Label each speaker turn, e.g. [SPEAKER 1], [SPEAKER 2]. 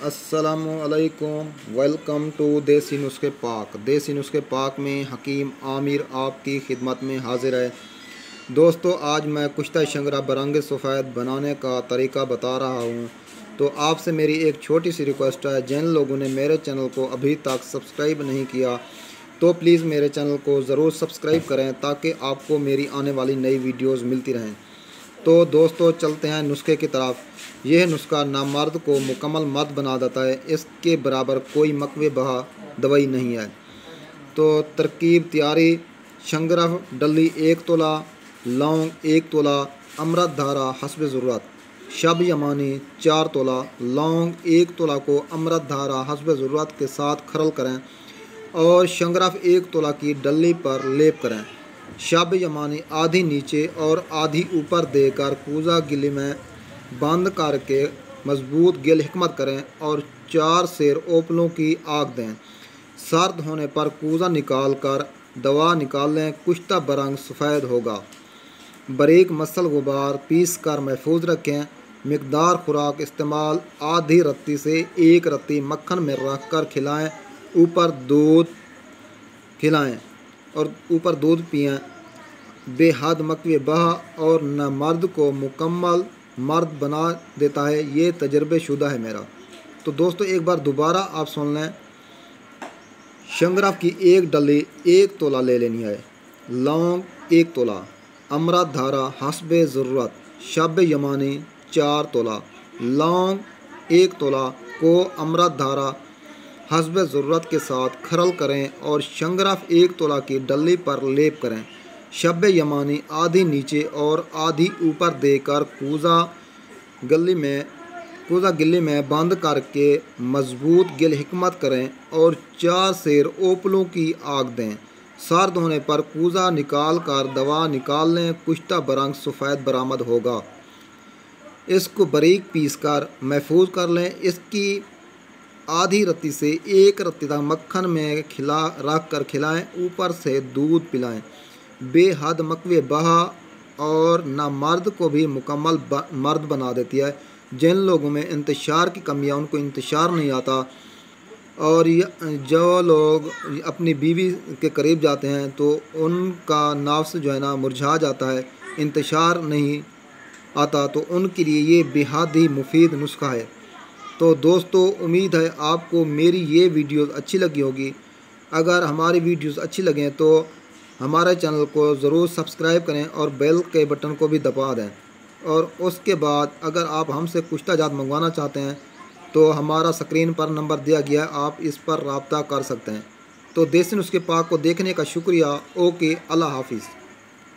[SPEAKER 1] अस्सलामुअलैकुम। Welcome to देसी नुस्खे पाक। देसी नुस्खे पाक में हकीम आमिर आपकी खिदमत में हाजिर है। दोस्तों, आज मैं कुश्ता शंगरा बरंगे सफ़ेद बनाने का तरीका बता रहा हूँ। तो आपसे मेरी एक छोटी सी रिक्वेस्ट है, जिन लोगों ने मेरे चैनल को अभी तक सब्सक्राइब नहीं किया तो प्लीज़ मेरे चैनल को ज़रूर सब्सक्राइब करें ताकि आपको मेरी आने वाली नई वीडियोज़ मिलती रहें। तो दोस्तों, चलते हैं नुस्खे की तरफ। यह नुस्खा नामर्द को मुकम्मल मर्द बना देता है। इसके बराबर कोई मकवे बहा दवाई नहीं है। तो तरकीब तैयारी: शंगरफ डली 1 तोला, लौंग 1 तोला, अमृत धारा हस्ब ज़रूरत, शब यमानी 4 तोला। लौंग 1 तोला को अमृत धारा हस्ब ज़रूरत के साथ खरल करें और शंगरफ 1 तोला की डली पर लेप करें। शब यमानी आधी नीचे और आधी ऊपर देकर कूजा गिली में बंद करके मजबूत गिल हिकमत करें और 4 सेर ओपलों की आग दें। सर्द होने पर कूजा निकाल कर दवा निकाल लें। कुश्ता बरंग सफ़ेद होगा। बारीक मसल गुबार पीस कर महफूज रखें। मिकदार खुराक इस्तेमाल: आधी रत्ती से 1 रत्ती मक्खन में रख कर खिलाएँ। ऊपर दूध खिलाएँ और ऊपर दूध पिएँ। बेहद मकवे बहा और न मर्द को मुकम्मल मर्द बना देता है। ये तजर्बे शुदा है मेरा। तो दोस्तों, एक बार दोबारा आप सुन लें। शंगरफ की 1 डली 1 तोला ले लेनी है। लौंग 1 तोला, अमृत धारा हस्बे ज़रूरत, शब यमानी 4 तोला। लौंग 1 तोला को अमृत धारा हस्ब ज़रूरत के साथ खरल करें और शंगरफ 1 तोला की डली पर लेप करें। शब यमानी आधी नीचे और आधी ऊपर देकर कूजा गिल्ली में बंद करके मजबूत गिल हिकमत करें और 4 सेर ओपलों की आग दें। सर्द होने पर कूजा निकाल कर दवा निकाल लें। कुश्ता बरंग सफ़ेद बरामद होगा। इसको बारीक पीस कर महफूज कर लें। इसकी आधी रत्ती से 1 रत्ती तक मक्खन में रख कर खिलाएं। ऊपर से दूध पिलाएं। बेहद मकवे बहा और ना मर्द को भी मुकम्मल मर्द बना देती है। जिन लोगों में इंतशार की कमी है, उनको इंतशार नहीं आता, और जो लोग अपनी बीवी के करीब जाते हैं तो उनका नफ्स जो है ना मुरझा जाता है, इंतशार नहीं आता, तो उनके लिए ये बेहद ही मुफीद नुस्खा है। तो दोस्तों, उम्मीद है आपको मेरी ये वीडियोस अच्छी लगी होगी। अगर हमारी वीडियोस अच्छी लगें तो हमारे चैनल को ज़रूर सब्सक्राइब करें और बेल के बटन को भी दबा दें। और उसके बाद अगर आप हमसे कुश्ता जात मंगवाना चाहते हैं तो हमारा स्क्रीन पर नंबर दिया गया है, आप इस पर रब्ता कर सकते हैं। तो देसी नुस्खे पाक को देखने का शुक्रिया। ओके, अल्लाह हाफिज़।